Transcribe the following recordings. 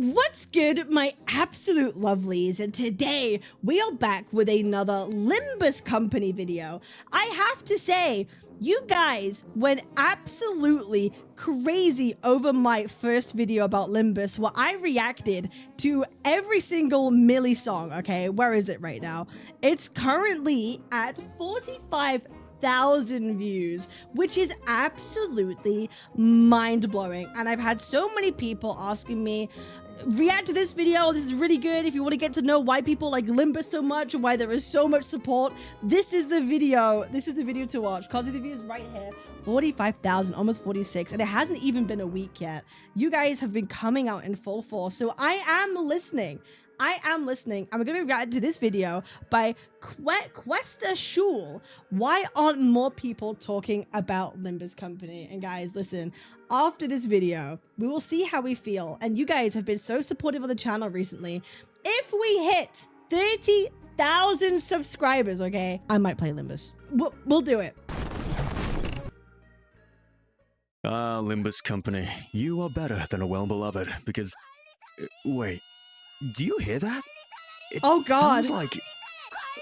What's good, my absolute lovelies, and today we are back with another Limbus Company video. I have to say, you guys went absolutely crazy over my first video about Limbus, where I reacted to every single Millie song. Okay, where is it right now? It's currently at 45,000 views, which is absolutely mind-blowing. And I've had so many people asking me, react to this video, this is really good. If you want to get to know why people like Limbus so much and why there is so much support, this is the video to watch. Cause the video is right here. 45,000, almost 46, and it hasn't even been a week yet. You guys have been coming out in full force, so I am listening. I'm going to react to this video by Questa Shul. Why aren't more people talking about Limbus Company? And guys, listen, after this video, we will see how we feel. And you guys have been so supportive of the channel recently. If we hit 30,000 subscribers, okay, I might play Limbus. We'll do it. Limbus Company, you are better than a well-beloved, because... wait. Do you hear that? It oh God! Sounds like...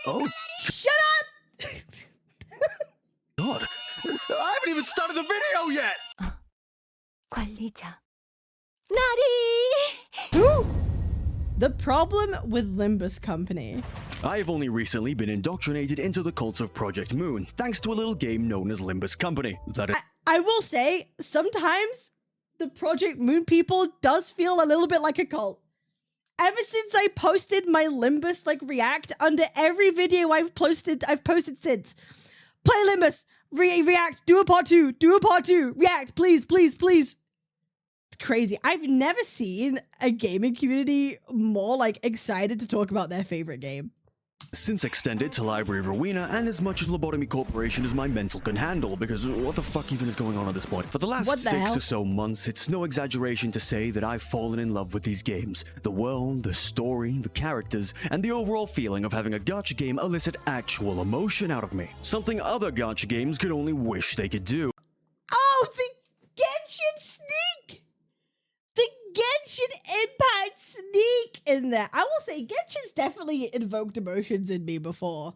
oh... shut up! God, I haven't even started the video yet! 관리자. 나리! Who? The problem with Limbus Company. I've only recently been indoctrinated into the cult of Project Moon, thanks to a little game known as Limbus Company. That is... I will say, sometimes the Project Moon people does feel a little bit like a cult. Ever since I posted my Limbus react under every video I've posted since. Play Limbus, react, do a part two, react, please. It's crazy. I've never seen a gaming community more excited to talk about their favorite game. Since extended to Library of Rowena and as much as Lobotomy Corporation as my mental can handle, because what the fuck even is going on at this point? For the last 6 or so months, it's no exaggeration to say that I've fallen in love with these games. The world, the story, the characters, and the overall feeling of having a gacha game elicit actual emotion out of me. Something other gacha games could only wish they could do. Oh, the Genshin sneak! The Genshin Impact sneak in there. I will say Genshin's definitely invoked emotions in me before.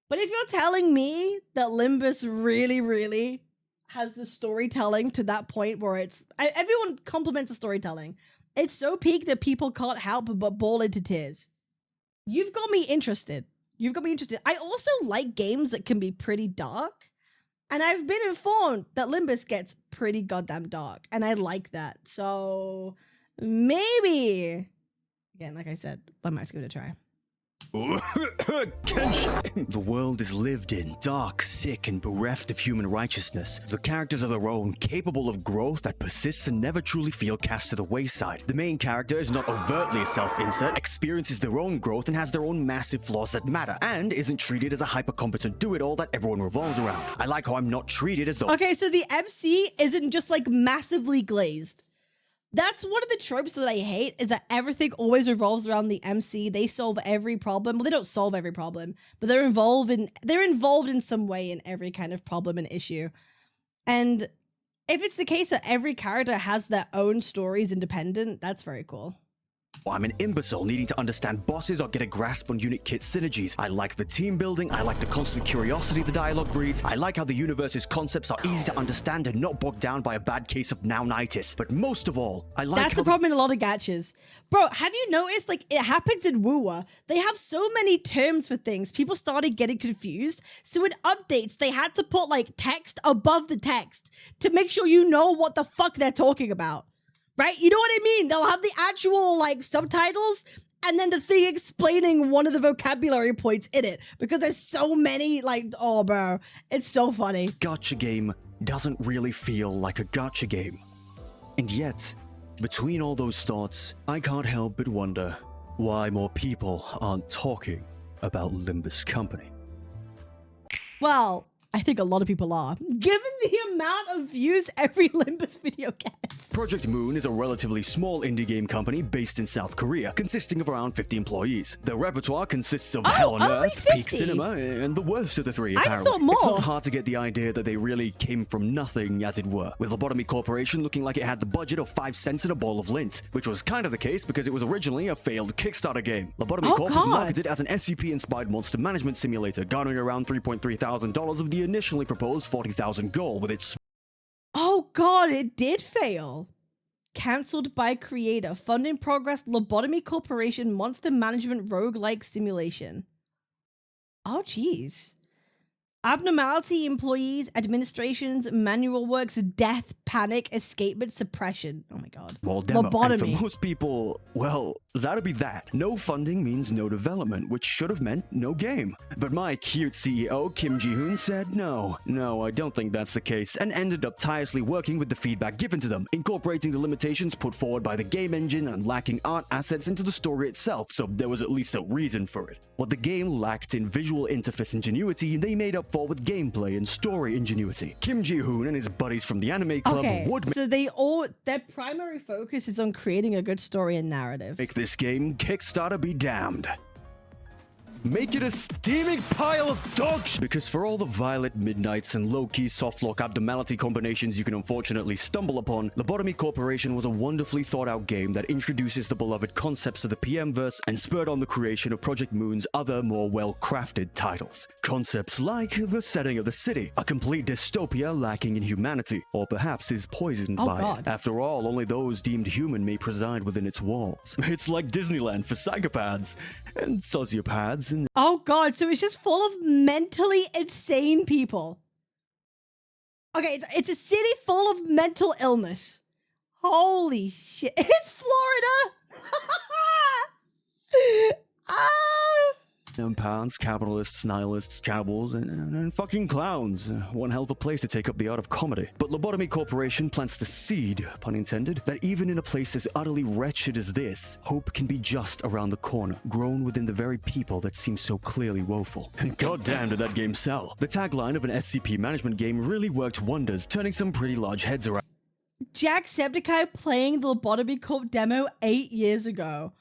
But if you're telling me that Limbus really has the storytelling to that point where everyone compliments the storytelling. It's so peak that people can't help but bawl into tears. You've got me interested. I also like games that can be pretty dark. And I've been informed that Limbus gets pretty goddamn dark, and I like that. So maybe, again, like I said, I might give it a try. The world is lived in, dark, sick, and bereft of human righteousness. The characters are their own, capable of growth that persists and never truly feel cast to the wayside. The main character is not overtly a self-insert, experiences their own growth and has their own massive flaws that matter, and isn't treated as a hyper-competent do-it-all that everyone revolves around. I like how I'm not treated as though— okay, so the MC isn't just massively glazed. That's one of the tropes that I hate, is that everything always revolves around the MC. They solve every problem. Well, they don't solve every problem, but they're involved in some way in every kind of problem and issue. And if it's the case that every character has their own stories independent, that's very cool. I'm an imbecile needing to understand bosses or get a grasp on unit kit synergies. I like the team building, I like the constant curiosity the dialogue breeds, I like how the universe's concepts are easy to understand and not bogged down by a bad case of nounitis. But most of all, I like That's the problem in a lot of gachas. Bro, have you noticed, it happens in WooWa? They have so many terms for things, people started getting confused, so in updates, they had to put, text above the text to make sure you know what the fuck they're talking about. Right? You know what I mean? They'll have the actual, subtitles and then the thing explaining one of the vocabulary points in it. Because there's so many, oh, bro. It's so funny. Gacha game doesn't really feel like a gacha game. And yet, between all those thoughts, I can't help but wonder why more people aren't talking about Limbus Company. Well, I think a lot of people are, given the amount of views every Limbus video gets. Project Moon is a relatively small indie game company based in South Korea, consisting of around 50 employees. Their repertoire consists of Hell on only Earth, 50? Peak Cinema, and the worst of the three, I apparently. thought more. It's not hard to get the idea that they really came from nothing, as it were, with Lobotomy Corporation looking like it had the budget of 5 cents in a bowl of lint, which was kind of the case because it was originally a failed Kickstarter game. Lobotomy Corp was marketed as an SCP-inspired monster management simulator, garnering around $3.3 thousand of the initially proposed $40,000 goal with its... Oh god, it did fail. Cancelled by creator. Fund in progress. Lobotomy Corporation monster management roguelike simulation. Oh jeez. Abnormality, employees, administrations, manual works, death, panic, escapement, suppression. Oh my god. Well, demo. Lobotomy. And for most people, well, that'd be that. No funding means no development, which should have meant no game. But my cute CEO, Kim Ji-hoon, said no, I don't think that's the case, and ended up tirelessly working with the feedback given to them, incorporating the limitations put forward by the game engine and lacking art assets into the story itself, so there was at least a reason for it. What the game lacked in visual interface ingenuity, they made up for with gameplay and story ingenuity. Kim Ji-hoon and his buddies from the anime club would so their primary focus is on creating a good story and narrative. make this game Kickstarter be damned. Make it a steaming pile of dog shit. Because for all the Violet Midnights and low-key softlock abnormality combinations you can unfortunately stumble upon, Lobotomy Corporation was a wonderfully thought-out game that introduces the beloved concepts of the PM-verse and spurred on the creation of Project Moon's other more well-crafted titles. Concepts like the setting of the city, a complete dystopia lacking in humanity, or perhaps is poisoned by it. After all, only those deemed human may preside within its walls. It's like Disneyland for psychopaths and sociopaths. Oh god, so it's just full of mentally insane people. Okay, it's a city full of mental illness. Holy shit. It's Florida! Empaths, capitalists, nihilists, cowboys, and fucking clowns. One hell of a place to take up the art of comedy. But Lobotomy Corporation plants the seed, pun intended, that even in a place as utterly wretched as this, hope can be just around the corner, grown within the very people that seem so clearly woeful. And goddamn did that game sell. The tagline of an SCP management game really worked wonders, turning some pretty large heads around. Jacksepticeye playing the Lobotomy Corp demo 8 years ago.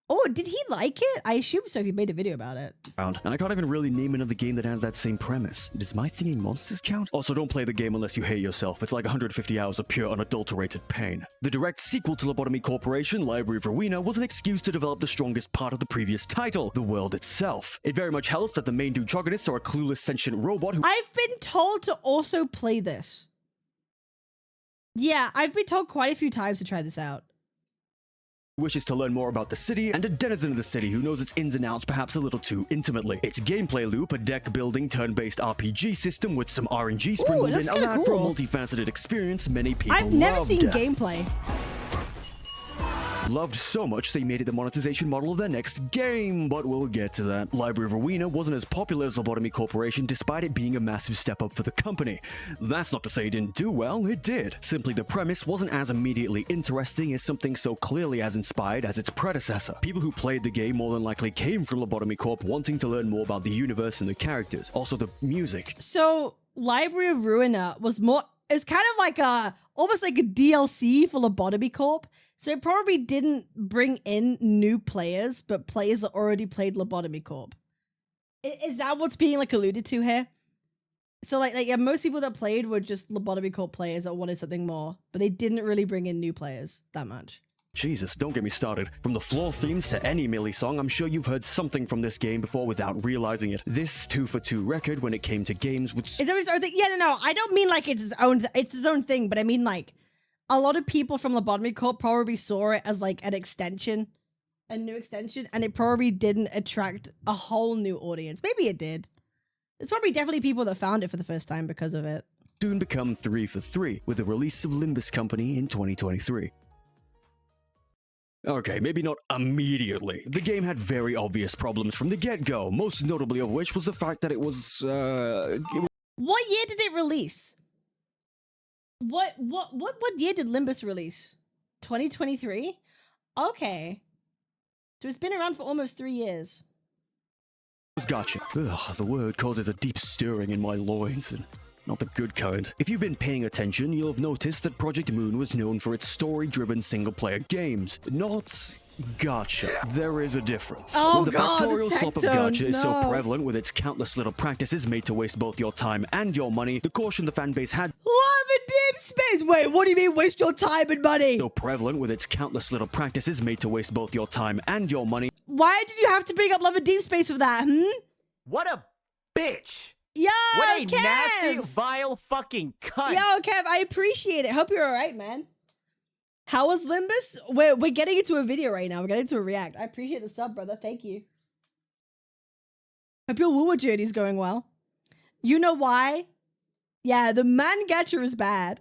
Oh, did he like it? I assume so if he made a video about it. And I can't even really name another game that has that same premise. Does My Singing Monsters count? Also, don't play the game unless you hate yourself. It's like 150 hours of pure unadulterated pain. The direct sequel to Lobotomy Corporation, Library of Rowena, was an excuse to develop the strongest part of the previous title, the world itself. It very much helps that the main two protagonists are a clueless sentient robot who— I've been told to also play this. Yeah, I've been told quite a few times to try this out. wishes to learn more about the city, and a denizen of the city who knows its ins and outs perhaps a little too intimately. Its gameplay loop, a deck-building, turn-based RPG system with some RNG sprinkled in, allowed for a multifaceted experience many people loved. I've never seen gameplay. Loved so much they made it the monetization model of their next game, but we'll get to that. Library of Rowena wasn't as popular as Lobotomy Corporation despite it being a massive step up for the company. That's not to say it didn't do well, it did. Simply the premise wasn't as immediately interesting as something so clearly as inspired as its predecessor. People who played the game more than likely came from Lobotomy Corp wanting to learn more about the universe and the characters, also the music. So Library of Rowena was it's kind of like almost like a DLC for Lobotomy Corp. So it probably didn't bring in new players, but players that already played Lobotomy Corp. Is that what's being like alluded to here? So yeah, most people that played were just Lobotomy Corp players that wanted something more, but they didn't really bring in new players that much. Jesus, don't get me started. From the floor themes to any Millie song, I'm sure you've heard something from this game before without realizing it. This 2-for-2 record when it came to games would— Is there his own thing? Yeah, no, I don't mean like it's his own thing, but I mean like a lot of people from Lobotomy Corp probably saw it as like an extension, a new extension, and it probably didn't attract a whole new audience. Maybe it did. There's probably definitely people that found it for the first time because of it. Soon become 3-for-3 with the release of Limbus Company in 2023. Okay, maybe not immediately. The game had very obvious problems from the get-go, most notably of which was the fact that it was, What year did it release? What year did Limbus release? 2023? Okay. So it's been around for almost 3 years. Gotcha. Ugh, the word causes a deep stirring in my loins, and not the good kind. If you've been paying attention, you'll have noticed that Project Moon was known for its story-driven single-player games, not gotcha. There is a difference. Oh when the God, factorial the slop of tech gotcha tone, is so no. prevalent with its countless little practices made to waste both your time and your money, the caution the fanbase had Love and deep space. Wait, what do you mean waste your time and money? so prevalent with its countless little practices made to waste both your time and your money. Why did you have to bring up Love and Deep Space for that, What a bitch! Yo, What a Kev! nasty, vile fucking cunt! Yo, Kev, I appreciate it. Hope you're alright, man. How was Limbus? We're getting into a video right now. We're getting into a react. I appreciate the sub, brother. Thank you. Hope your woo journey's going well. You know why? Yeah, the man gacha is bad.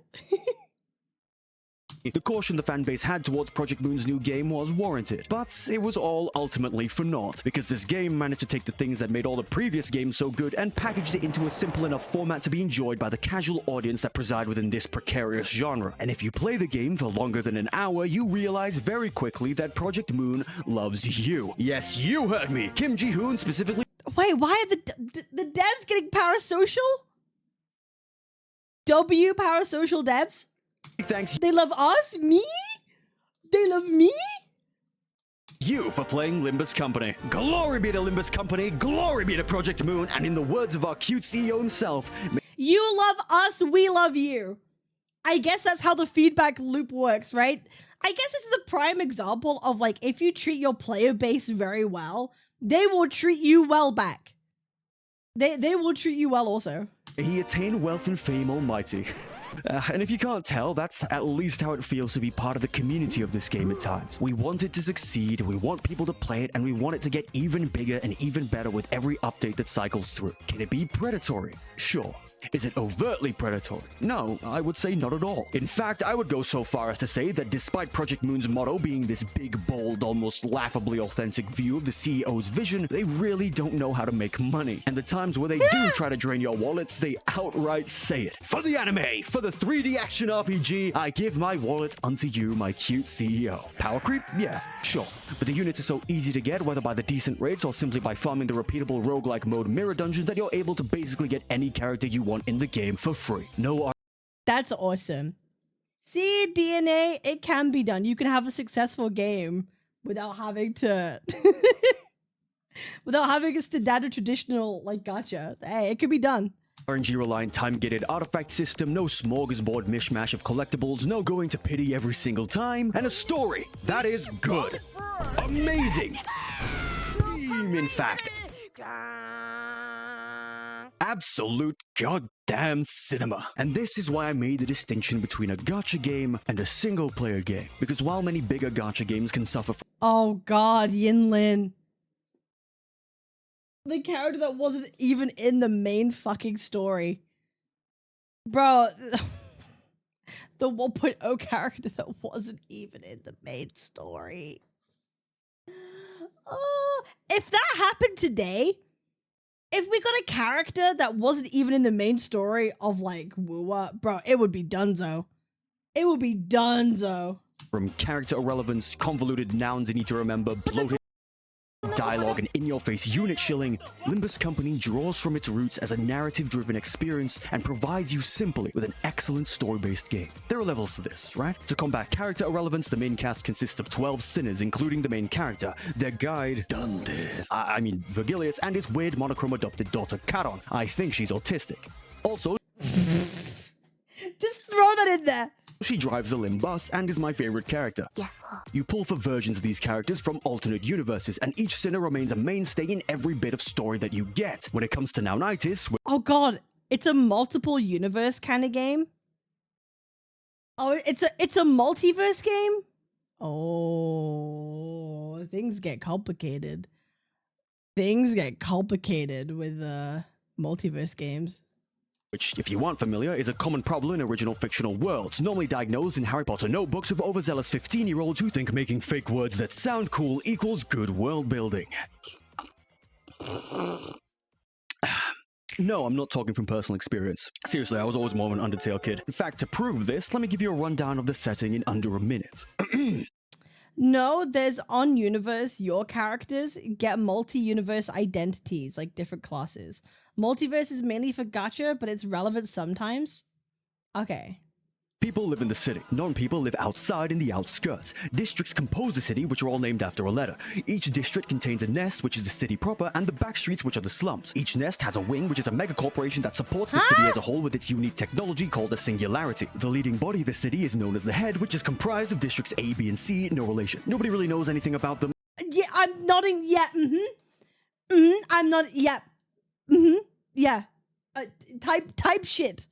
The caution the fanbase had towards Project Moon's new game was warranted, but it was all ultimately for naught, because this game managed to take the things that made all the previous games so good and packaged it into a simple enough format to be enjoyed by the casual audience that preside within this precarious genre. And if you play the game for longer than an hour, you realize very quickly that Project Moon loves you. Yes, you heard me! Kim Ji-hoon specifically. Wait, why are the devs getting parasocial? W parasocial devs? Thanks They love us? Me? They love me? you for playing Limbus Company. Glory be to Limbus Company, glory be to Project Moon, and in the words of our cute CEO himself, You love us, we love you. I guess that's how the feedback loop works, right? I guess this is a prime example of like, if you treat your player base very well, they will treat you well back. They will treat you well also. he attained wealth and fame almighty. And if you can't tell, that's at least how it feels to be part of the community of this game at times. We want it to succeed, we want people to play it, and we want it to get even bigger and even better with every update that cycles through. Can it be predatory? Sure. Is it overtly predatory? No, I would say not at all. In fact, I would go so far as to say that despite Project Moon's motto being this big, bold, almost laughably authentic view of the CEO's vision, they really don't know how to make money. And the times where they do try to drain your wallets, they outright say it. For the anime, for the 3D action RPG, I give my wallet unto you, my cute CEO. Power creep? Yeah, sure. But the units are so easy to get, whether by the decent rates or simply by farming the repeatable roguelike mode mirror dungeons, that you're able to basically get any character you want in the game for free. No. That's awesome. See, DNA, it can be done. You can have a successful game without having to without having a standard traditional like gacha. Hey, it could be done. RNG reliant time-gated artifact system, no smorgasbord mishmash of collectibles, no going to pity every single time, and a story that is good. Amazing. In fact, absolute goddamn cinema. And this is why I made the distinction between a gacha game and a single-player game. Because while many bigger gacha games can suffer from Oh god, Yinlin. The character that wasn't even in the main fucking story. Bro, the 1.0 character that wasn't even in the main story. Oh, if that happened today, if we got a character that wasn't even in the main story of like Woowa, bro, it would be donezo. It would be donezo. from character irrelevance, convoluted nouns you need to remember, bloated dialogue, and in-your-face unit shilling, Limbus Company draws from its roots as a narrative-driven experience and provides you simply with an excellent story-based game. There are levels to this, right? To combat character irrelevance, the main cast consists of 12 sinners, including the main character, their guide, Virgilius, and his weird monochrome adopted daughter, Charon. I think she's autistic. Also, just throw that in there. she drives a Limbus and is my favorite character. You pull for versions of these characters from alternate universes, and each sinner remains a mainstay in every bit of story that you get. When it comes to Naunitis, Oh god, it's a multiple universe kind of game. Oh, it's a multiverse game? Oh, things get complicated. Things get complicated with multiverse games. which, if you aren't familiar, is a common problem in original fictional worlds, normally diagnosed in Harry Potter notebooks of overzealous 15-year-olds who think making fake words that sound cool equals good world building. No, I'm not talking from personal experience. Seriously, I was always more of an Undertale kid. In fact, to prove this, let me give you a rundown of the setting in under a minute. No, there's on universe, your characters get multi-universe identities, like different classes. Multiverse is mainly for gacha, but it's relevant sometimes. Okay. People live in the city. Non-people live outside in the outskirts. Districts compose the city, which are all named after a letter. Each district contains a nest, which is the city proper, and the back streets, which are the slums. Each nest has a wing, which is a mega corporation that supports the city as a whole with its unique technology called a singularity. The leading body of the city is known as the head, which is comprised of districts A, B, and C, no relation. Nobody really knows anything about them. Yeah, I'm nodding. Yeah. I'm not. Yeah. Yeah. Type shit.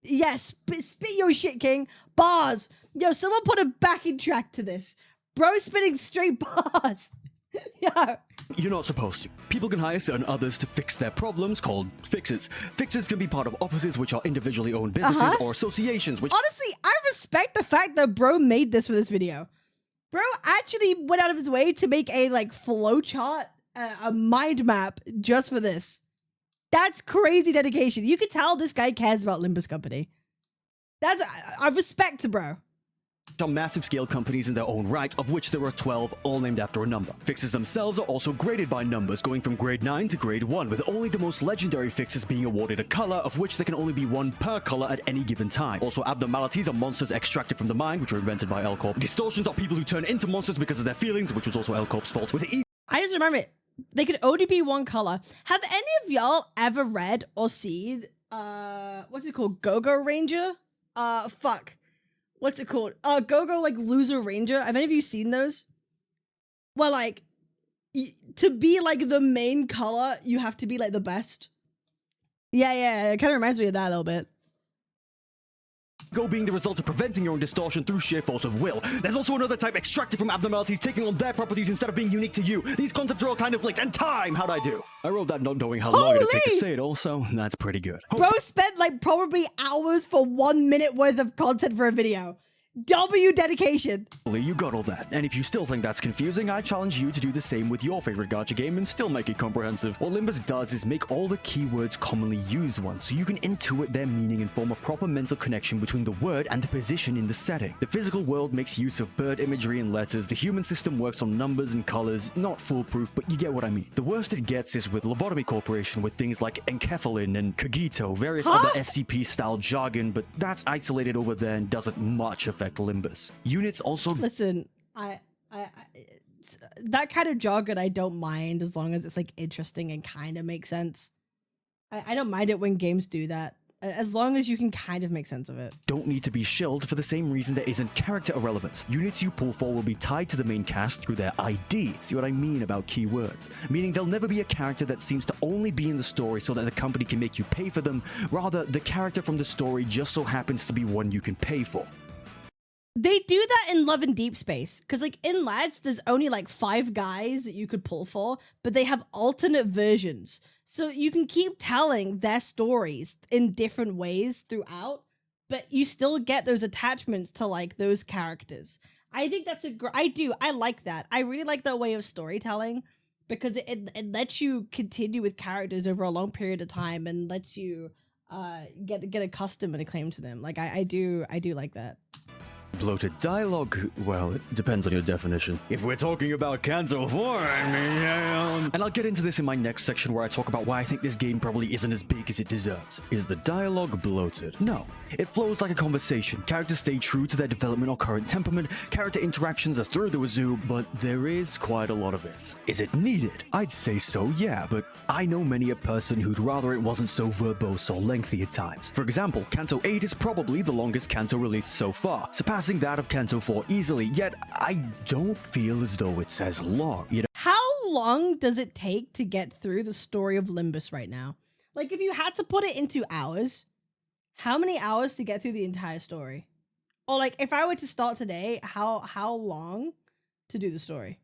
Yes, spit your shit, King. Bars. Yo, someone put a backing track to this. Bro spitting straight bars. Yo. You're not supposed to. People can hire certain others to fix their problems, called fixers. Fixers can be part of offices, which are individually owned businesses, or associations, which... Honestly, I respect the fact that bro made this for this video. Bro actually went out of his way to make a, like, flowchart, a mind map just for this. That's crazy dedication. You can tell this guy cares about Limbus Company. That's I respect, bro. Are massive scale companies in their own right, of which there are 12, all named after a number. Fixes themselves are also graded by numbers, going from grade 9 to grade 1, with only the most legendary fixes being awarded a color, of which there can only be one per color at any given time. Also, abnormalities are monsters extracted from the mind, which were invented by L Corp. Distortions are people who turn into monsters because of their feelings, which was also L Corp's fault. I just remember it. They could only be one color. Have any of y'all ever read or seen, what's it called? Go-Go Ranger? Fuck. What's it called? Go-Go, like, Loser Ranger. Have any of you seen those? Well, like, to be, like, the main color, you have to be, like, the best. Yeah, it kind of reminds me of that a little bit. Go being the result of preventing your own distortion through sheer force of will. There's also another type extracted from abnormalities, taking on their properties instead of being unique to you. These concepts are all kind of linked. And time! How'd I do? I wrote that not knowing how long it'd take to say it also. That's pretty good. Bro spent, like, probably hours for 1 minute worth of content for a video. W dedication. You got all that, and if you still think that's confusing, I challenge you to do the same with your favorite gacha game and still make it comprehensive. What Limbus does is make all the keywords commonly used ones, so you can intuit their meaning and form a proper mental connection between the word and the position in the setting. The physical world makes use of bird imagery and letters, the human system works on numbers and colors, not foolproof, but you get what I mean. The worst it gets is with Lobotomy Corporation with things like encephalin and Kagito, various other SCP-style jargon, but that's isolated over there and doesn't much affect Limbus. Units also... Listen, that kind of jargon I don't mind as long as it's, like, interesting and kind of makes sense. I don't mind it when games do that, as long as you can kind of make sense of it. Don't need to be shilled for the same reason there isn't character irrelevance. Units you pull for will be tied to the main cast through their ID. See what I mean about keywords? Meaning there'll never be a character that seems to only be in the story so that the company can make you pay for them. Rather, the character from the story just so happens to be one you can pay for. They do that in Love and Deep Space, because, like, in Lads, there's only, like, 5 guys that you could pull for, but they have alternate versions. So you can keep telling their stories in different ways throughout, but you still get those attachments to, like, those characters. I think that's I like that. I really like that way of storytelling, because it lets you continue with characters over a long period of time and lets you get accustomed and acclaimed to them. Like, I do like that. Bloated dialogue? Well, it depends on your definition. If we're talking about Kanto 4, I mean, and I'll get into this in my next section where I talk about why I think this game probably isn't as big as it deserves. Is the dialogue bloated? No. It flows like a conversation. Characters stay true to their development or current temperament. Character interactions are through the wazoo, but there is quite a lot of it. Is it needed? I'd say so, yeah, but I know many a person who'd rather it wasn't so verbose or lengthy at times. For example, Kanto 8 is probably the longest Kanto released so far, surpassing that of Kanto 4 easily, yet I don't feel as though it's as long. You know? How long does it take to get through the story of Limbus right now? Like, if you had to put it into hours, how many hours to get through the entire story? Or, like, if I were to start today, how long to do the story?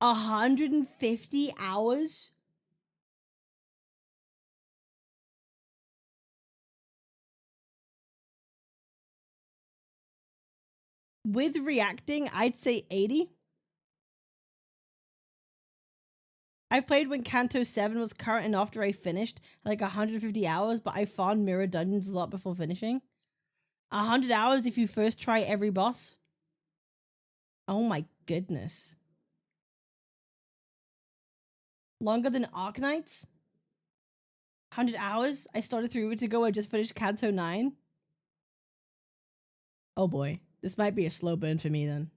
150 hours? With reacting, I'd say 80. I've played when Kanto 7 was current and after I finished, like 150 hours, but I found mirror dungeons a lot before finishing. 100 hours if you first try every boss. Oh my goodness. Longer than Arknights? 100 hours? I started 3 weeks ago. I just finished Canto 9. Oh boy. This might be a slow burn for me then.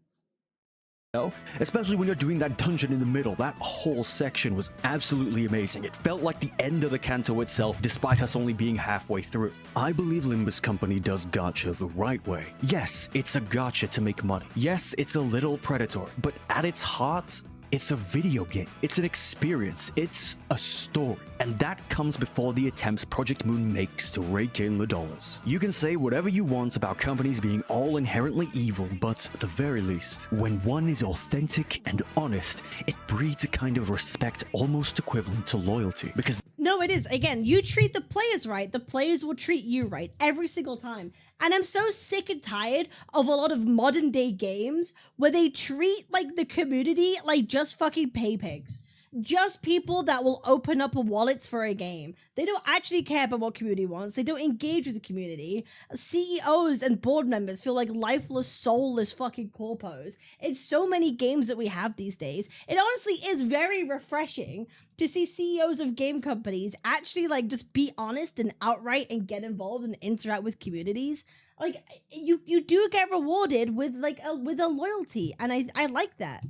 Especially when you're doing that dungeon in the middle. That whole section was absolutely amazing. It felt like the end of the canto itself, despite us only being halfway through. I believe Limbus Company does gacha the right way. Yes, it's a gacha to make money. Yes, it's a little predatory, but at its heart, it's a video game. It's an experience. It's a story. And that comes before the attempts Project Moon makes to rake in the dollars. You can say whatever you want about companies being all inherently evil, but at the very least, when one is authentic and honest, it breeds a kind of respect almost equivalent to loyalty. Because no, it is. Again, you treat the players right, the players will treat you right every single time. And I'm so sick and tired of a lot of modern day games where they treat like the community like just fucking pay pigs. Just people that will open up wallets for a game. They don't actually care about what community wants. They don't engage with the community. CEOs and board members feel like lifeless, soulless fucking corpos in so many games that we have these days. It honestly is very refreshing to see CEOs of game companies actually like just be honest and outright and get involved and interact with communities. Like you do get rewarded with like a loyalty, and I like that.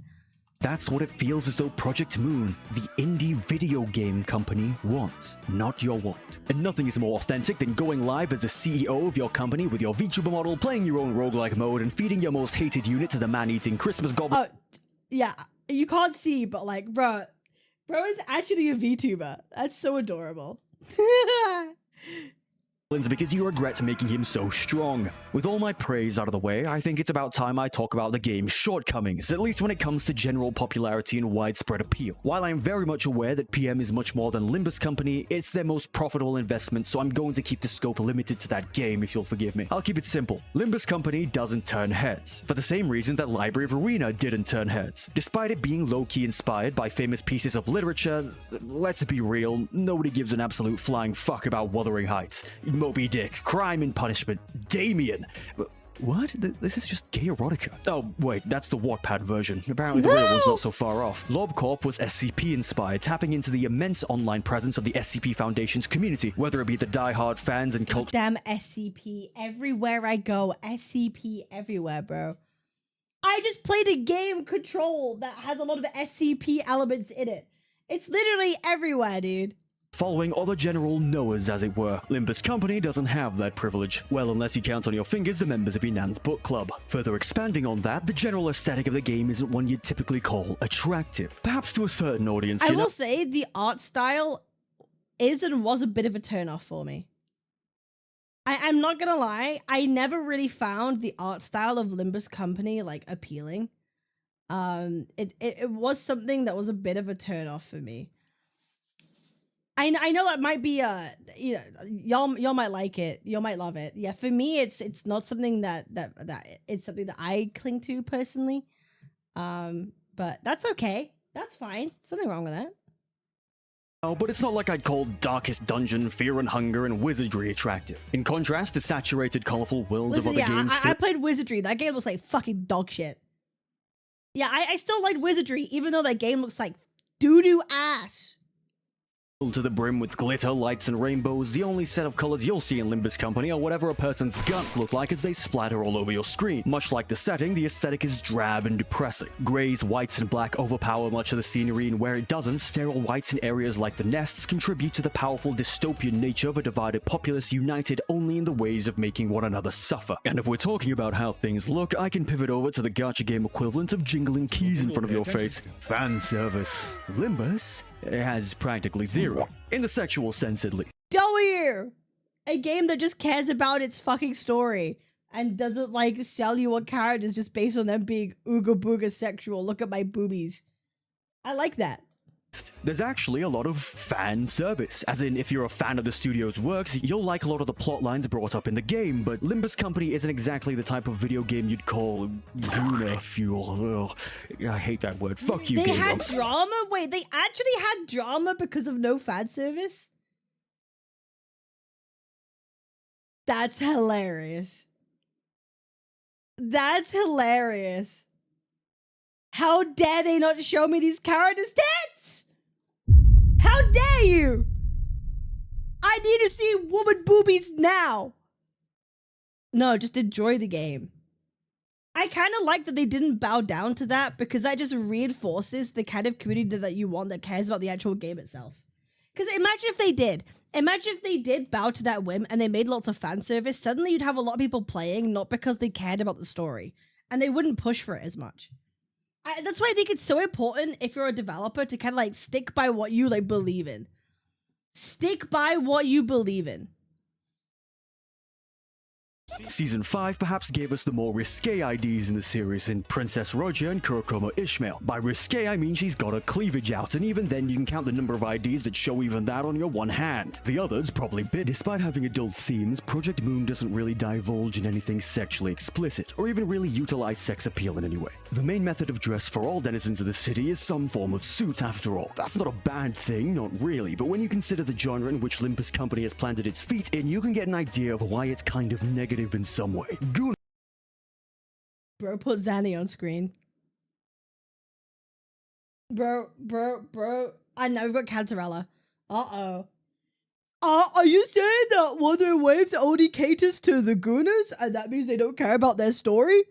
that's what it feels as though Project Moon, the indie video game company, wants, not your wallet. And nothing is more authentic than going live as the CEO of your company with your VTuber model, playing your own roguelike mode, and feeding your most hated unit to the man-eating Christmas goblin. Yeah, you can't see, but like, bro is actually a VTuber. That's so adorable. Because you regret making him so strong. With all my praise out of the way, I think it's about time I talk about the game's shortcomings, at least when it comes to general popularity and widespread appeal. While I am very much aware that PM is much more than Limbus Company, it's their most profitable investment, so I'm going to keep the scope limited to that game, if you'll forgive me. I'll keep it simple. Limbus Company doesn't turn heads, for the same reason that Library of Arena didn't turn heads. Despite it being low-key inspired by famous pieces of literature, let's be real, nobody gives an absolute flying fuck about Wuthering Heights, Moby Dick, Crime and Punishment, Damien. What? This is just gay erotica. Oh, wait, that's the Wattpad version. Apparently the real one's not so far off. LobCorp was SCP-inspired, tapping into the immense online presence of the SCP Foundation's community, whether it be the die-hard fans and cult— Damn SCP. Everywhere I go, SCP everywhere, bro. I just played a game, Control, that has a lot of SCP elements in it. It's literally everywhere, dude. Following other general knowers, as it were. Limbus Company doesn't have that privilege. Well, unless you count on your fingers the members of your nan's book club. Further expanding on that, the general aesthetic of the game isn't one you'd typically call attractive. Perhaps to a certain audience, I will say the art style is and was a bit of a turnoff for me. I'm not gonna lie, I never really found the art style of Limbus Company like appealing. It was something that was a bit of a turnoff for me. I know that might be you know, y'all might like it, y'all might love it. Yeah, for me it's not something that it's something that I cling to personally. But that's okay. That's fine. There's nothing wrong with that. Oh, but it's not like I'd call Darkest Dungeon, Fear and Hunger, and Wizardry attractive. In contrast, the saturated, colorful worlds of other games— I played Wizardry. That game was like fucking dog shit. Yeah, I still liked Wizardry, even though that game looks like doo-doo ass. To the brim with glitter, lights, and rainbows. The only set of colors you'll see in Limbus Company are whatever a person's guts look like as they splatter all over your screen. Much like the setting, the aesthetic is drab and depressing. Grays, whites, and black overpower much of the scenery, and where it doesn't, sterile whites in areas like the nests contribute to the powerful dystopian nature of a divided populace united only in the ways of making one another suffer. And if we're talking about how things look, I can pivot over to the gacha game equivalent of jingling keys in front of your face. Fanservice. Limbus has practically zero, in the sexual sense at least. W! A game that just cares about its fucking story and doesn't like sell you on characters just based on them being ooga booga sexual. Look at my boobies. I like that. There's actually a lot of fan service, as in if you're a fan of the studio's works, you'll like a lot of the plot lines brought up in the game, but Limbus Company isn't exactly the type of video game you'd call Guna fuel. Ugh, I hate that word. Fuck you, They Game had Grumps. drama? Wait, they actually had drama because of no fan service? That's hilarious. That's hilarious. How dare they not show me these characters' tits? How dare you? I need to see woman boobies now. No, just enjoy the game. I kind of like that they didn't bow down to that because that just reinforces the kind of community that you want that cares about the actual game itself. Because imagine if they did. Imagine if they did bow to that whim and they made lots of fan service. Suddenly you'd have a lot of people playing, not because they cared about the story. And they wouldn't push for it as much. That's why I think it's so important if you're a developer to kind of like stick by what you like believe in. Stick by what you believe in. Season 5 perhaps gave us the more risque IDs in the series in Princess Roger and Kurokoma Ishmael. By risque, I mean she's got her cleavage out, and even then you can count the number of IDs that show even that on your one hand. The others probably bit. Despite having adult themes, Project Moon doesn't really divulge in anything sexually explicit, or even really utilize sex appeal in any way. The main method of dress for all denizens of the city is some form of suit after all. That's not a bad thing, not really, but when you consider the genre in which Limbus Company has planted its feet in, you can get an idea of why it's kind of negative in some way. Bro, put Zanny on screen. Bro. I know we've got Cantarella. Uh-oh. Are you saying that Wuthering Waves only caters to the Gooners and that means they don't care about their story?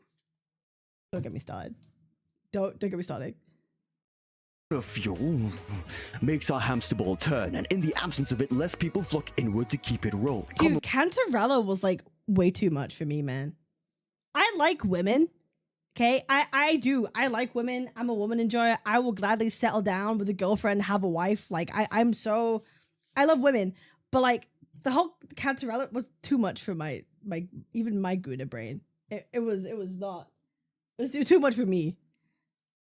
Don't get me started. Don't get me started. Fuel makes our hamster ball turn, and in the absence of it, less people flock inward to keep it rolling. Dude, Cantarella was like way too much for me, man. I like women. Okay, I do. I like women. I'm a woman enjoyer. I will gladly settle down with a girlfriend, have a wife. Like I love women, but like the whole Cantarella was too much for my even my Guna brain. It was too much for me.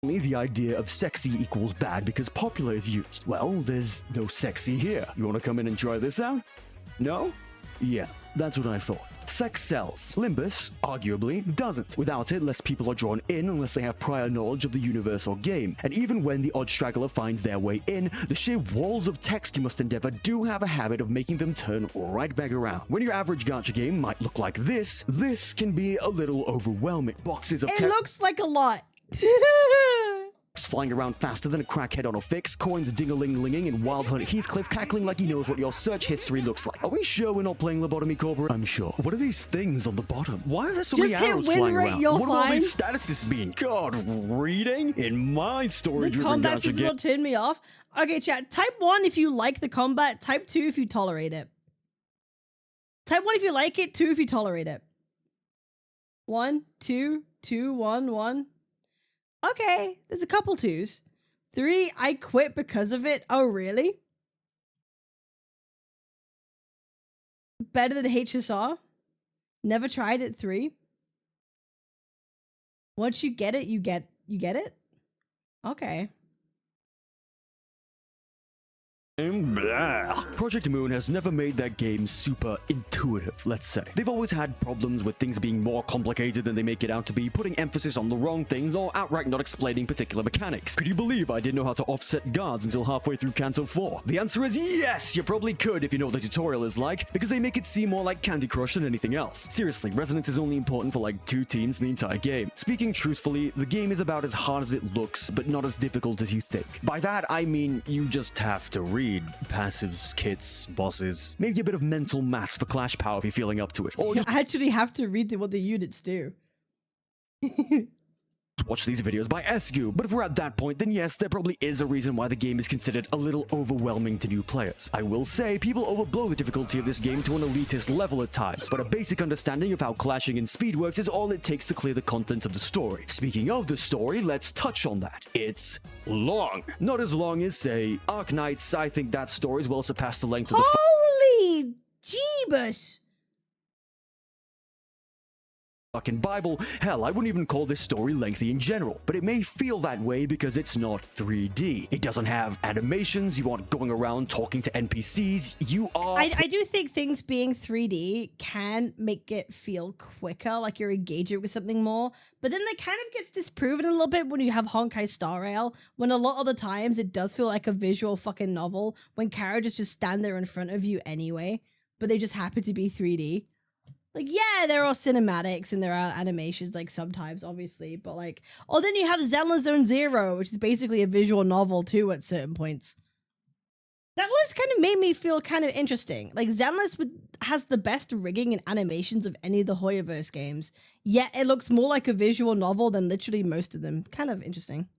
The idea of sexy equals bad because popular is used. Well, there's no sexy here. You want to come in and try this out? No? Yeah, that's what I thought. Sex sells. Limbus, arguably, doesn't. Without it, less people are drawn in unless they have prior knowledge of the universal game. And even when the odd straggler finds their way in, the sheer walls of text you must endeavor do have a habit of making them turn right back around. When your average gacha game might look like this can be a little overwhelming. Boxes of text. It looks like a lot. Flying around faster than a crackhead on a fix, coins ding-a-ling-linging, and Wild Hunt Heathcliff cackling like he knows what your search history looks like. Are we sure we're not playing Lobotomy Corporate? I'm sure. What are these things on the bottom? Why are there so many arrows flying around? What do all these statuses mean? God, reading? In my story-driven The combat is what turned me off. Okay, chat. Type 1 if you like the combat. Type 2 if you tolerate it. Type 1 if you like it. 2 if you tolerate it. 1, 2, 2, 1, 1. Okay, there's a couple 2s. 3, I quit because of it. Oh, really? Better than HSR? Never tried it. 3. Once you get it, you get it? Okay. Blah. Project Moon has never made their games super intuitive, let's say. They've always had problems with things being more complicated than they make it out to be, putting emphasis on the wrong things, or outright not explaining particular mechanics. Could you believe I didn't know how to offset guards until halfway through Canto 4? The answer is yes, you probably could if you know what the tutorial is like, because they make it seem more like Candy Crush than anything else. Seriously, resonance is only important for like 2 teams in the entire game. Speaking truthfully, the game is about as hard as it looks, but not as difficult as you think. By that, I mean you just have to read passives, kits, bosses, maybe a bit of mental maths for Clash Power if you're feeling up to it. Or you actually have to read what the units do. Watch these videos by SGU, but if we're at that point, then yes, there probably is a reason why the game is considered a little overwhelming to new players. I will say, people overblow the difficulty of this game to an elitist level at times, but a basic understanding of how clashing and speed works is all it takes to clear the content of the story. Speaking of the story, let's touch on that. It's long. Not as long as, say, Arknights. I think that story's well surpassed the length of the Holy Jeebus! fucking Bible. Hell, I wouldn't even call this story lengthy in general, but it may feel that way because it's not 3D. It doesn't have animations, you aren't going around talking to NPCs, you are... I do think things being 3D can make it feel quicker, like you're engaging with something more, but then that kind of gets disproven a little bit when you have Honkai Star Rail, when a lot of the times it does feel like a visual fucking novel, when characters just stand there in front of you anyway, but they just happen to be 3D. Like, yeah, there are cinematics and there are animations, like, sometimes, obviously, but, like, oh, then you have Zenless Zone Zero, which is basically a visual novel, too, at certain points. That was kind of made me feel kind of interesting. Like, Zenless has the best rigging and animations of any of the Hoyoverse games, yet it looks more like a visual novel than literally most of them. Kind of interesting.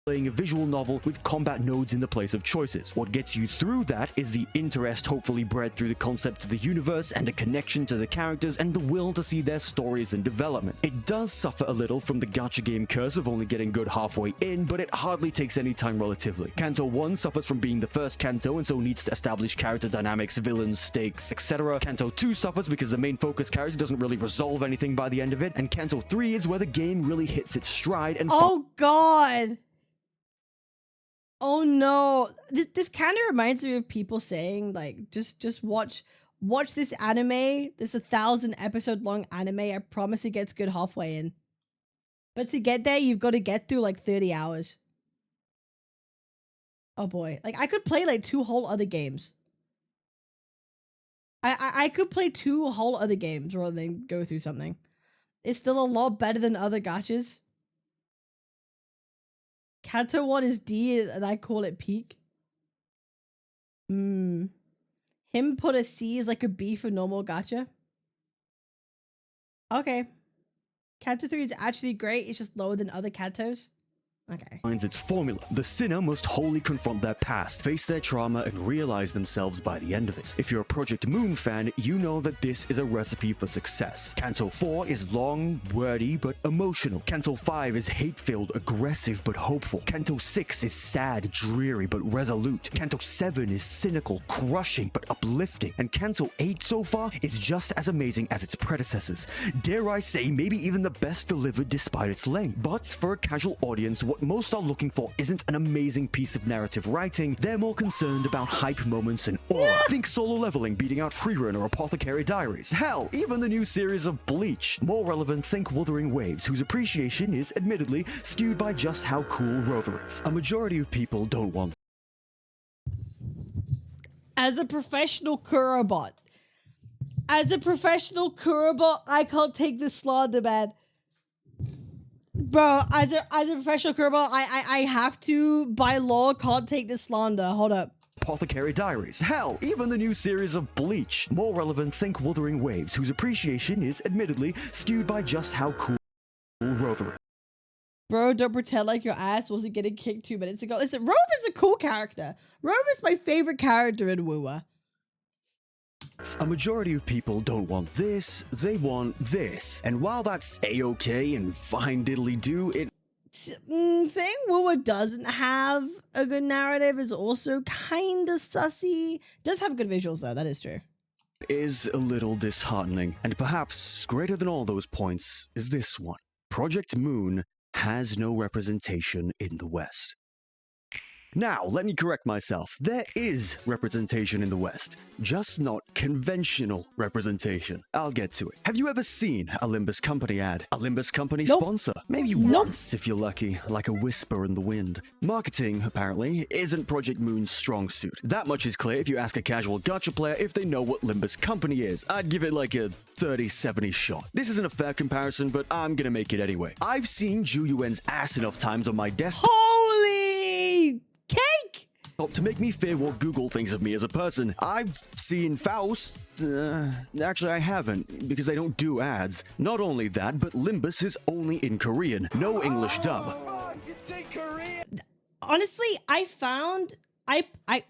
Playing a visual novel with combat nodes in the place of choices. What gets you through that is the interest hopefully bred through the concept of the universe and a connection to the characters and the will to see their stories and development. It does suffer a little from the gacha game curse of only getting good halfway in, but it hardly takes any time relatively. Canto 1 suffers from being the first Canto and so needs to establish character dynamics, villains, stakes, etc. Canto 2 suffers because the main focus character doesn't really resolve anything by the end of it, and Canto 3 is where the game really hits its stride and oh god! Oh no, this kind of reminds me of people saying, like, just watch this anime, this 1,000 episode long anime, I promise it gets good halfway in. But to get there, you've got to get through like 30 hours. Oh boy, like I could play like 2 whole other games. I could play 2 whole other games rather than go through something. It's still a lot better than other gachas. Canto 1 is D and I call it peak. Him put a C is like a B for normal gacha. Okay. Canto 3 is actually great. It's just lower than other Cantos. Okay. Finds its formula. The sinner must wholly confront their past, face their trauma, and realize themselves by the end of it. If you're a Project Moon fan, you know that this is a recipe for success. Canto 4 is long, wordy, but emotional. Canto 5 is hate-filled, aggressive, but hopeful. Canto 6 is sad, dreary, but resolute. Canto 7 is cynical, crushing, but uplifting. And Canto 8 so far is just as amazing as its predecessors. Dare I say, maybe even the best delivered despite its length. But for a casual audience, what most are looking for isn't an amazing piece of narrative writing. They're more concerned about hype moments and aura. Think Solo Leveling beating out Freerun or Apothecary Diaries. Hell, even the new series of Bleach. More relevant, think Wuthering Waves, whose appreciation is admittedly skewed by just how cool Rover is. A majority of people don't want. As a professional Kurobot, I can't take this slander, man. Bro, as a professional Kurobot, I have to, by law, can't take this slander. Hold up. Apothecary Diaries. Hell, even the new series of Bleach. More relevant, think Wuthering Waves, whose appreciation is admittedly skewed by just how cool Rover is. Bro, don't pretend like your ass wasn't getting kicked 2 minutes ago. Listen, Rover's a cool character. Rover's my favorite character in WoWa. A majority of people don't want this, they want this. And while that's a-okay and fine diddly-do, it... Saying WoWa doesn't have a good narrative is also kinda sussy. Does have good visuals though, that is true. Is a little disheartening. And perhaps greater than all those points is this one. Project Moon has no representation in the West. Now, let me correct myself. There is representation in the West, just not conventional representation. I'll get to it. Have you ever seen a Limbus Company ad? A Limbus Company sponsor? Maybe once, if you're lucky, like a whisper in the wind. Marketing, apparently, isn't Project Moon's strong suit. That much is clear if you ask a casual gacha player if they know what Limbus Company is. I'd give it like a 30-70 shot. This isn't a fair comparison, but I'm gonna make it anyway. I've seen Ju Yuen's ass enough times on my desktop. Holy cake! To make me fear what Google thinks of me as a person. I've seen Faust. Actually, I haven't, because they don't do ads. Not only that, but Limbus is only in Korean. No English dub. It's in Korean. Honestly,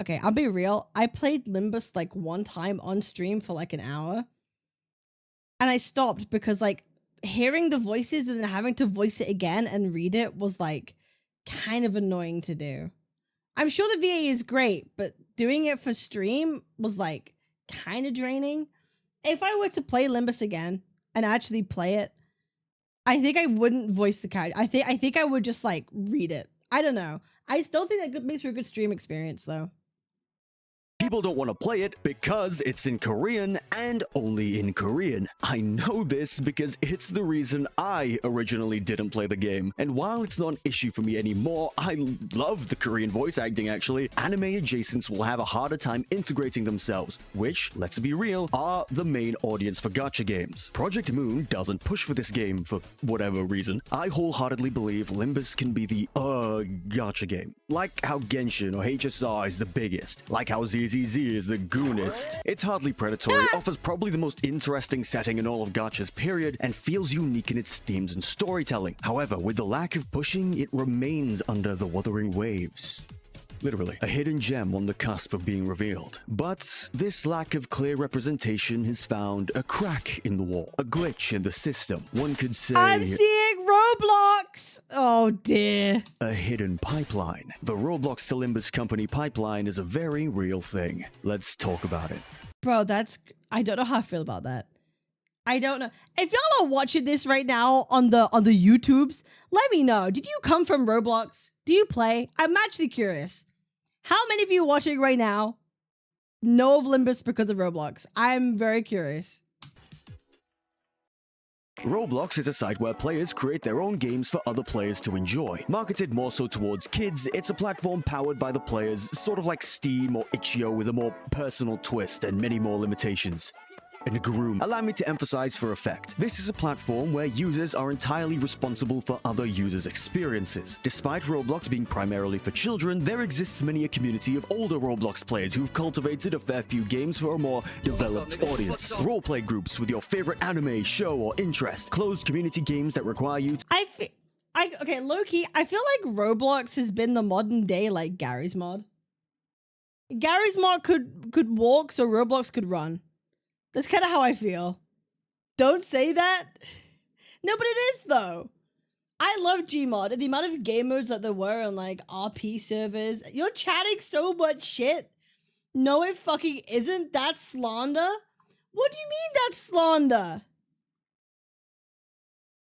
okay, I'll be real. I played Limbus like 1 time on stream for like an hour. And I stopped because like hearing the voices and then having to voice it again and read it was like kind of annoying to do. I'm sure the VA is great, but doing it for stream was like kind of draining. If I were to play Limbus again and actually play it, I think I wouldn't voice the character. I think I would just like read it. I don't know. I still think that makes for a good stream experience though. People don't want to play it because it's in Korean and only in Korean. I know this because it's the reason I originally didn't play the game. And while it's not an issue for me anymore, I love the Korean voice acting actually. Anime adjacents will have a harder time integrating themselves, which, let's be real, are the main audience for gacha games. Project Moon doesn't push for this game for whatever reason. I wholeheartedly believe Limbus can be the gacha game. Like how Genshin or HSR is the biggest. Like how ZZZ is the goonest. It's hardly predatory, offers probably the most interesting setting in all of gachas period, and feels unique in its themes and storytelling. However, with the lack of pushing, it remains under the wuthering waves. Literally, a hidden gem on the cusp of being revealed. But this lack of clear representation has found a crack in the wall, a glitch in the system. One could say... I'm seeing Roblox! Oh dear. A hidden pipeline. The Roblox to Limbus Company pipeline is a very real thing. Let's talk about it. Bro, I don't know how I feel about that. I don't know. If y'all are watching this right now on the YouTubes, let me know. Did you come from Roblox? Do you play? I'm actually curious. How many of you watching right now know of Limbus because of Roblox? I'm very curious. Roblox is a site where players create their own games for other players to enjoy. Marketed more so towards kids, it's a platform powered by the players, sort of like Steam or Itch.io with a more personal twist and many more limitations. And Groom, allow me to emphasize for effect. This is a platform where users are entirely responsible for other users' experiences. Despite Roblox being primarily for children, there exists many a community of older Roblox players who've cultivated a fair few games for a more developed audience. Roleplay groups with your favorite anime, show, or interest. Closed community games that require you to... Okay, low-key, I feel like Roblox has been the modern day like Gary's Mod. Gary's Mod could walk so Roblox could run. That's kind of how I feel. Don't say that. No, but it is though. I love Gmod and the amount of game modes that there were on like RP servers. You're chatting so much shit. No, it fucking isn't. That's slander. What do you mean that's slander?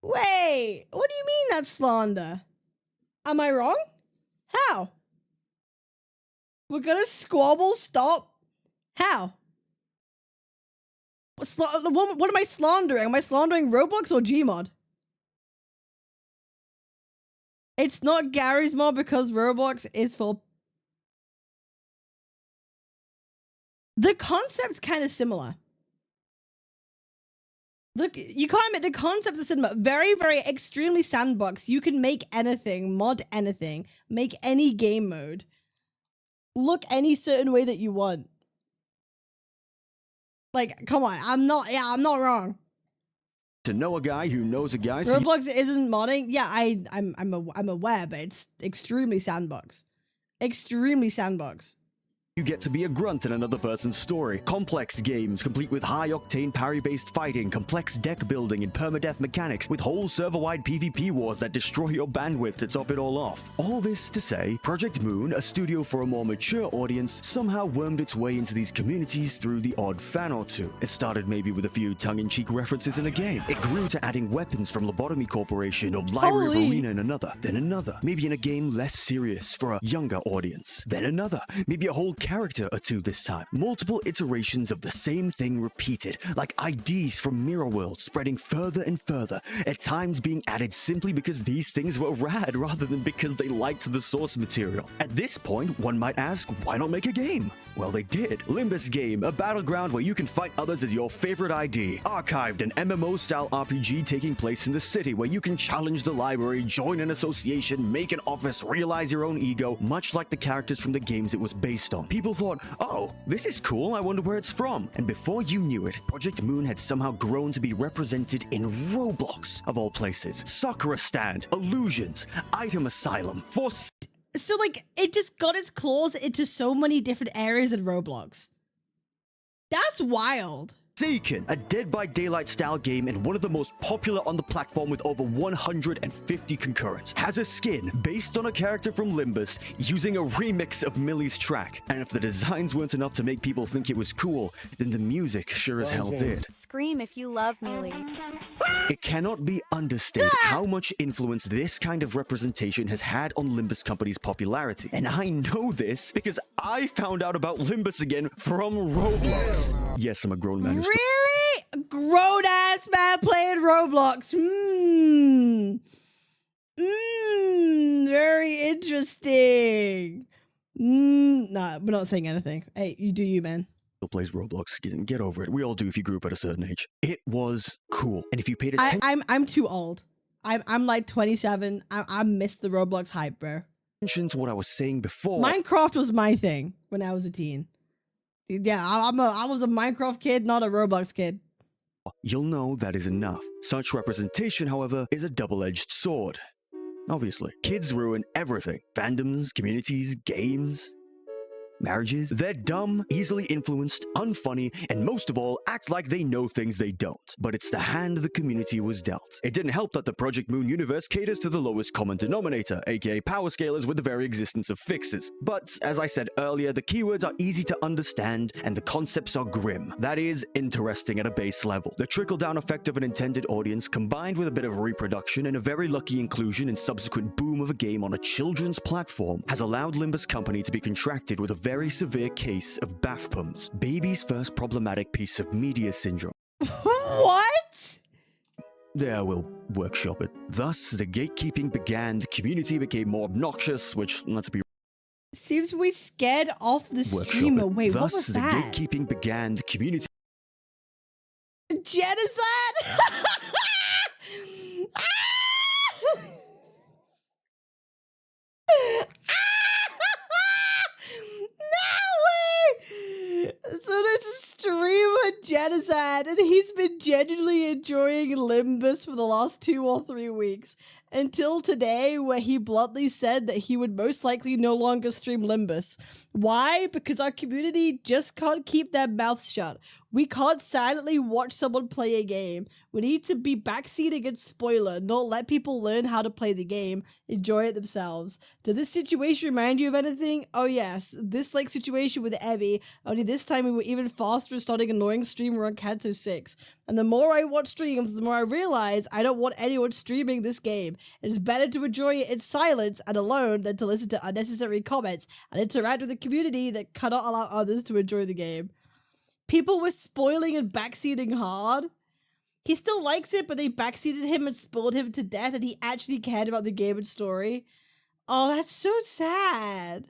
Wait, what do you mean that's slander? Am I wrong? How? We're gonna squabble, stop? How? What am I slandering? Am I slandering Roblox or Gmod? It's not Gary's Mod because Roblox is for... The concept's kind of similar. Look, you can't admit the concepts are similar. Very, very extremely sandbox. You can make anything, mod anything, make any game mode, look any certain way that you want. Like, come on, I'm not wrong. To know a guy who knows a guy. Roblox isn't modding. Yeah, I'm aware, but it's extremely sandbox. Extremely sandbox. You get to be a grunt in another person's story. Complex games, complete with high-octane parry-based fighting, complex deck building, and permadeath mechanics, with whole server-wide PvP wars that destroy your bandwidth to top it all off. All this to say, Project Moon, a studio for a more mature audience, somehow wormed its way into these communities through the odd fan or two. It started maybe with a few tongue-in-cheek references in a game. It grew to adding weapons from Lobotomy Corporation or Library of Arena in another, then another. Maybe in a game less serious for a younger audience. Then another. Maybe a whole character or two this time. Multiple iterations of the same thing repeated, like IDs from Mirror World spreading further and further, at times being added simply because these things were rad rather than because they liked the source material. At this point, one might ask, why not make a game? Well, they did. Limbus Game, a battleground where you can fight others as your favorite ID. Archived, an MMO-style RPG taking place in the city where you can challenge the library, join an association, make an office, realize your own ego, much like the characters from the games it was based on. People thought, oh, this is cool, I wonder where it's from. And before you knew it, Project Moon had somehow grown to be represented in Roblox, of all places. Sakura Stand, Illusions, Item Asylum, So, like, it just got its claws into so many different areas in Roblox. That's wild. Forsaken, a Dead by Daylight style game and one of the most popular on the platform with over 150 concurrents, has a skin based on a character from Limbus using a remix of Millie's track. And if the designs weren't enough to make people think it was cool, then the music sure as hell did. Scream if you love Millie. It cannot be understated how much influence this kind of representation has had on Limbus Company's popularity. And I know this because I found out about Limbus again from Roblox. Yes, I'm a grown man. Really? Grown-ass man playing Roblox. Very interesting. Nah, we're not saying anything. Hey, you do you, man. Plays Roblox. Get over it. We all do if you grew up at a certain age. It was cool. And if you paid attention... I'm too old. I'm like 27. I missed the Roblox hype, bro. To what I was saying before... Minecraft was my thing when I was a teen. Yeah, I was a Minecraft kid, not a Roblox kid. You'll know that is enough. Such representation, however, is a double-edged sword. Obviously, kids ruin everything. Fandoms, communities, games, marriages. They're dumb, easily influenced, unfunny, and most of all, act like they know things they don't. But it's the hand the community was dealt. It didn't help that the Project Moon universe caters to the lowest common denominator, aka power scalers with the very existence of fixes. But, as I said earlier, the keywords are easy to understand, and the concepts are grim. That is, interesting at a base level. The trickle-down effect of an intended audience, combined with a bit of reproduction and a very lucky inclusion and subsequent boom of a game on a children's platform, has allowed Limbus Company to be contracted with a very severe case of BAFPOMS, baby's first problematic piece of media syndrome. What? There, we'll workshop it. Thus, the gatekeeping began, the community became more obnoxious, which, let's be... Seems we scared off the streamer. Wait, Thus, what was that? Thus, the gatekeeping began, the community... Genocide? So there's a streamer Genocide, and he's been genuinely enjoying Limbus for the last 2 or 3 weeks. Until today, where he bluntly said that he would most likely no longer stream Limbus. Why? Because our community just can't keep their mouths shut. We can't silently watch someone play a game. We need to be backseating and spoiler, not let people learn how to play the game, enjoy it themselves. Did this situation remind you of anything? Oh yes, this like situation with Evie, only this time we were even faster at starting annoying streamer on Canto 6. And the more I watch streams, the more I realize I don't want anyone streaming this game. It is better to enjoy it in silence and alone than to listen to unnecessary comments and interact with a community that cannot allow others to enjoy the game. People were spoiling and backseating hard. He still likes it, but they backseated him and spoiled him to death, and he actually cared about the game and story. Oh, that's so sad.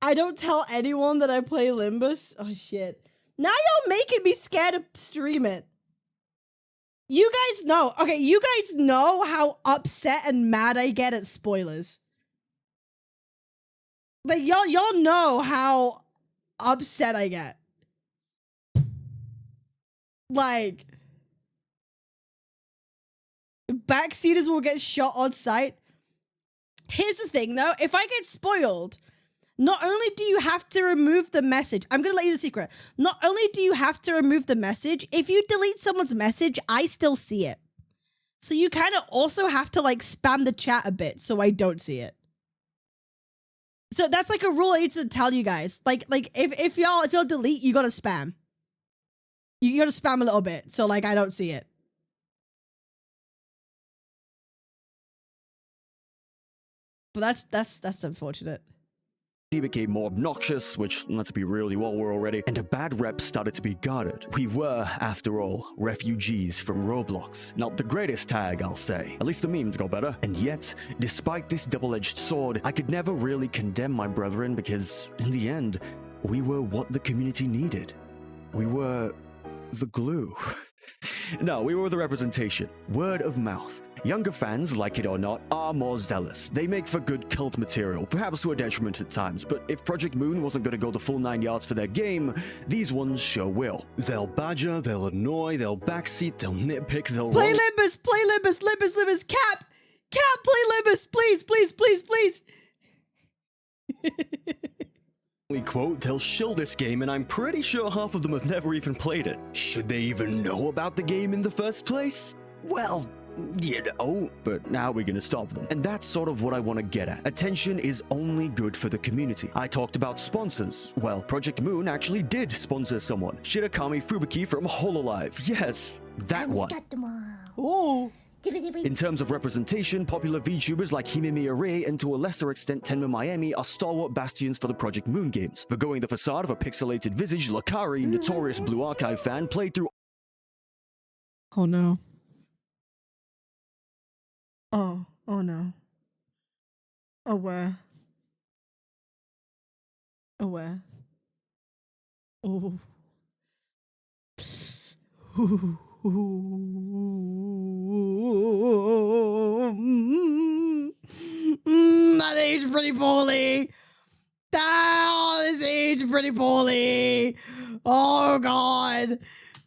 I don't tell anyone that I play Limbus. Oh, shit. Now y'all making me scared to stream it. You guys know. Okay, you guys know how upset and mad I get at spoilers. Like, y'all know how upset I get. Like, backseaters will get shot on sight. Here's the thing though, if I get spoiled, not only do you have to remove the message, I'm gonna let you know a secret. Not only do you have to remove the message, if you delete someone's message, I still see it. So you kind of also have to like spam the chat a bit so I don't see it. So that's like a rule I need to tell you guys. Like if y'all delete, you gotta spam. You gotta spam a little bit, so like I don't see it. But that's unfortunate. He became more obnoxious, which, let's be real, you all were already, and a bad rep started to be guarded. We were, after all, refugees from Roblox. Not the greatest tag, I'll say. At least the memes got better. And yet, despite this double-edged sword, I could never really condemn my brethren because, in the end, we were what the community needed. We were the glue. No, we were the representation. Word of mouth. Younger fans, like it or not, are more zealous. They make for good cult material, perhaps to a detriment at times, but if Project Moon wasn't going to go the full 9 yards for their game, these ones sure will. They'll badger, they'll annoy, they'll backseat, they'll nitpick, they'll... Play Limbus! Play Limbus! Limbus! Cap! Cap! Play Limbus! Please! Please! Please! Please! quote, they'll shill this game, and I'm pretty sure half of them have never even played it. Should they even know about the game in the first place? Well, you know, but now we're gonna stop them. And that's sort of what I want to get at. Attention is only good for the community. I talked about sponsors. Well, Project Moon actually did sponsor someone. Shirakami Fubuki from Hololive. Yes, that one. Oh. In terms of representation, popular VTubers like Himemi Array and to a lesser extent Tenma Miami are stalwart bastions for the Project Moon games. Forgoing the facade of a pixelated visage, Lakari, notorious Blue Archive fan, played through... Oh no. Oh no. Oh where? Oh where? Oh. That aged pretty poorly. Oh, this aged pretty poorly. Oh god.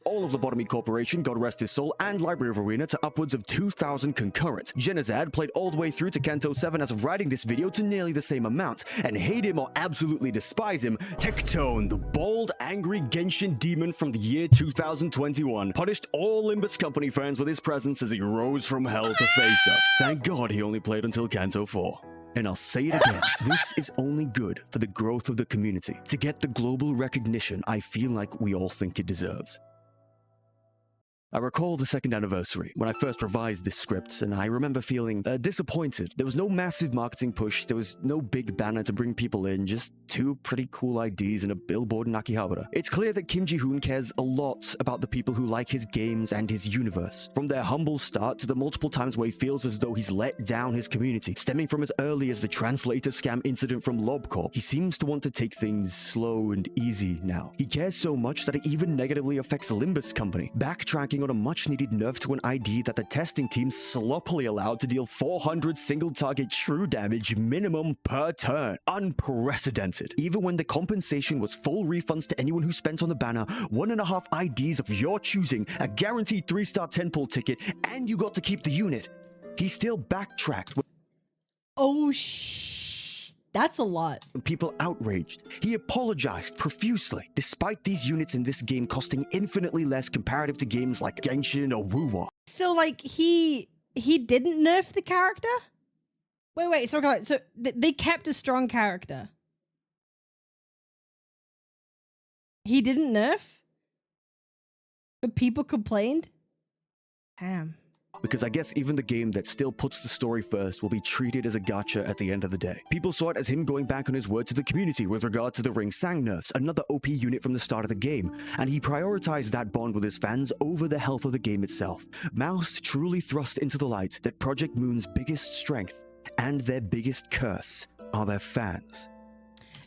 all of Lobotomy Corporation, God rest his soul, and Library of Arena to upwards of 2,000 concurrent. Genazad played all the way through to Kanto 7 as of writing this video to nearly the same amount, and hate him or absolutely despise him, Tectone, the bold, angry Genshin demon from the year 2021, punished all Limbus Company fans with his presence as he rose from hell to face us. Thank God he only played until Kanto 4. And I'll say it again, this is only good for the growth of the community, to get the global recognition I feel like we all think it deserves. I recall the second anniversary, when I first revised this script, and I remember feeling disappointed. There was no massive marketing push, there was no big banner to bring people in, just two pretty cool IDs and a billboard in Akihabara. It's clear that Kim Ji-hoon cares a lot about the people who like his games and his universe. From their humble start to the multiple times where he feels as though he's let down his community, stemming from as early as the translator scam incident from LobCorp, he seems to want to take things slow and easy now. He cares so much that it even negatively affects Limbus Company, backtracking on a much-needed nerf to an ID that the testing team sloppily allowed to deal 400 single-target true damage minimum per turn. Unprecedented. Even when the compensation was full refunds to anyone who spent on the banner, 1.5 IDs of your choosing, a guaranteed 3-star 10-pull ticket, and you got to keep the unit. He still backtracked. Oh, that's a lot. When people outraged, he apologized profusely, despite these units in this game costing infinitely less comparative to games like Genshin or Wuwa. So, like, he didn't nerf the character? Wait, so they kept a strong character. He didn't nerf? But people complained? Damn. Because I guess even the game that still puts the story first will be treated as a gacha at the end of the day. People saw it as him going back on his word to the community with regard to the Ring Sang nerfs, another OP unit from the start of the game, and he prioritized that bond with his fans over the health of the game itself. Mouse truly thrust into the light that Project Moon's biggest strength and their biggest curse are their fans.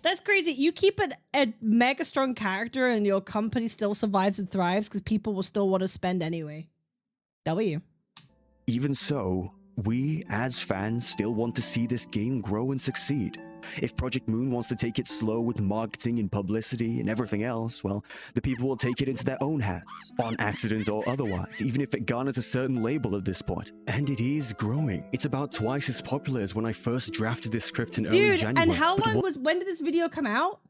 That's crazy. You keep a mega strong character and your company still survives and thrives because people will still want to spend anyway. W. Even so, we, as fans, still want to see this game grow and succeed. If Project Moon wants to take it slow with marketing and publicity and everything else, well, the people will take it into their own hands, on accident or otherwise, even if it garners a certain label at this point. And it is growing. It's about twice as popular as when I first drafted this script in early January. And how long when did this video come out?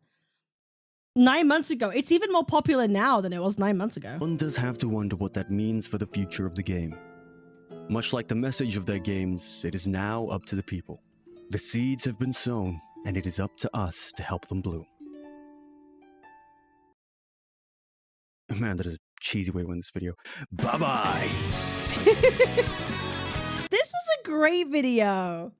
9 months ago. It's even more popular now than it was 9 months ago. One does have to wonder what that means for the future of the game. Much like the message of their games, it is now up to the people. The seeds have been sown, and it is up to us to help them bloom. Man, that is a cheesy way to end this video. Bye-bye! This was a great video.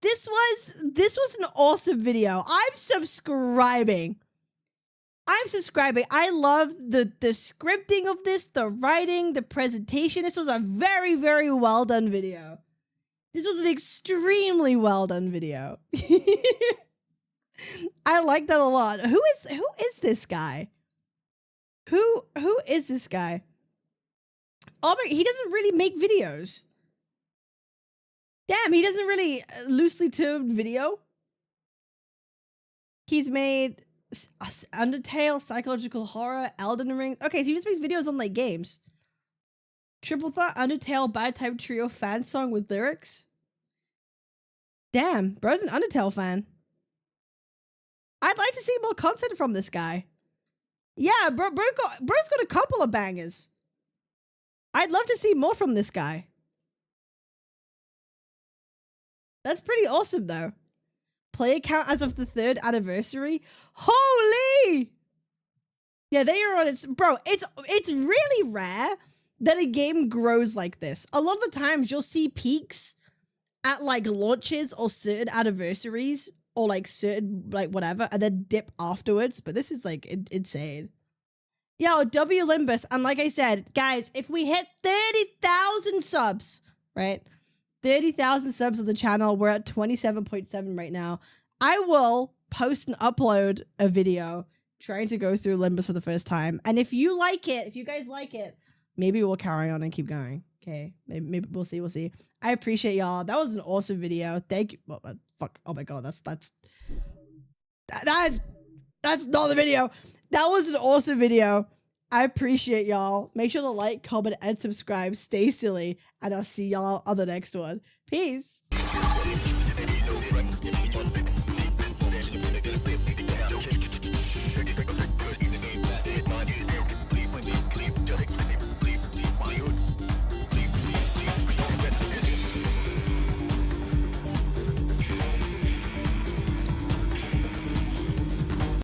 This was an awesome video. I'm subscribing. I love the scripting of this, the writing, the presentation. This was a very, very well done video. This was an extremely well done video. I like that a lot. Who is this guy? Who is this guy? Oh my, he doesn't really make videos. Damn, he doesn't really loosely termed video. He's made Undertale, psychological horror, Elden Ring. Okay, so he just makes videos on like games. Triple Thought, Undertale, Bad Type Trio fan song with lyrics. Damn, bro's an Undertale fan. I I'd like to see more content from this guy. Yeah, bro's got a couple of bangers. I'd love to see more from this guy. That's pretty awesome, though. Player count as of the 3rd anniversary. Holy! Yeah, they are on its... Bro, it's really rare that a game grows like this. A lot of the times, you'll see peaks at, like, launches or certain anniversaries or, like, certain, like, whatever, and then dip afterwards. But this is, like, insane. Yo, W Limbus, and like I said, guys, if we hit 30,000 subs, right? 30,000 subs on the channel. We're at 27.7 right now. I will post and upload a video trying to go through Limbus for the first time. And if you like it, if you guys like it, maybe we'll carry on and keep going. Okay, maybe we'll see. We'll see. I appreciate y'all. That was an awesome video. Thank you. Oh, fuck. Oh my god. That's not the video. That was an awesome video. I appreciate y'all. Make sure to like, comment, and subscribe. Stay silly, and I'll see y'all on the next one. Peace.